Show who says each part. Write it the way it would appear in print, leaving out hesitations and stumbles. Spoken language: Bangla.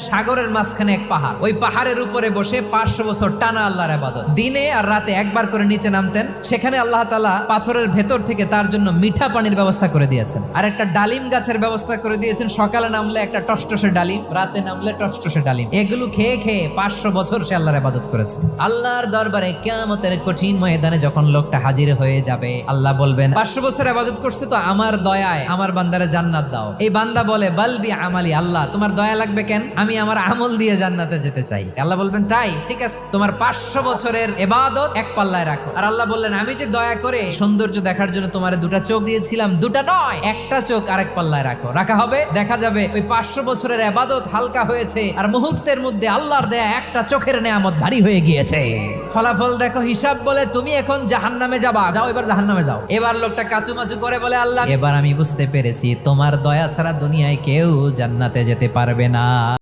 Speaker 1: সাগরের মাঝখানে এক পাহাড়, ওই পাহাড়ের উপরে বসে 500 বছর টানা আল্লাহর ইবাদত, দিনে আর রাতে একবার করে নিচে নামতেন। সেখানে আল্লাহ তাআলা পাথরের ভেতর থেকে তার জন্য মিঠা পানির ব্যবস্থা করে দিয়েছেন, আর একটা ডালিম গাছের ব্যবস্থা করে দিয়েছেন। সকালে নামলে একটা টসটসে ডালিম, রাতে নামলে টসটসে ডালিম। এগুলো খেয়ে খেয়ে 500 বছর সে আল্লাহর ইবাদত করেছে। আল্লাহর দরবারে কিয়ামতের কঠিন ময়দানে যখন লোকটা হাজির হয়ে যাবে, আল্লাহ বলবেন 500 বছর ইবাদত করছে তো আমার দয়ায় আমার বান্দারে জান্নাত দাও। এই বান্দা বলে বালবি আমালি, আল্লাহ তোমার দয়া লাগবে কেন, আমি আমার আমল দিয়ে জান্নাতে যেতে চাই। আল্লাহ বলবেন তাই, ঠিক আছে, তোমার 500 বছরের ইবাদত এক পাল্লায় রাখো। আর আল্লাহ বললেন আমি যে দয়া করে সৌন্দর্য দেখার জন্য তোমার দুটা চোখ দিয়েছিলাম, দুটা নয় একটা চোখ আরেক পাল্লায় রাখো। রাখা হবে, দেখা যাবে ওই 500 বছরের ইবাদত হালকা হয়েছে আর মুহূর্তের মধ্যে আল্লাহর দেয়া একটা চোখের নেয়ামত ভারী হয়ে গিয়েছে। ফলাফল দেখো, হিসাব বলে তুমি এখন জাহান্নামে যাবা, যাও এবার জাহান্নামে যাও। এবার লোকটা কাচুমাচু করে বলে আল্লাহ এবার আমি বুঝতে পেরেছি তোমার দয়া ছাড়া দুনিয়ায় কেউ জান্নাতে যেতে পারবে না।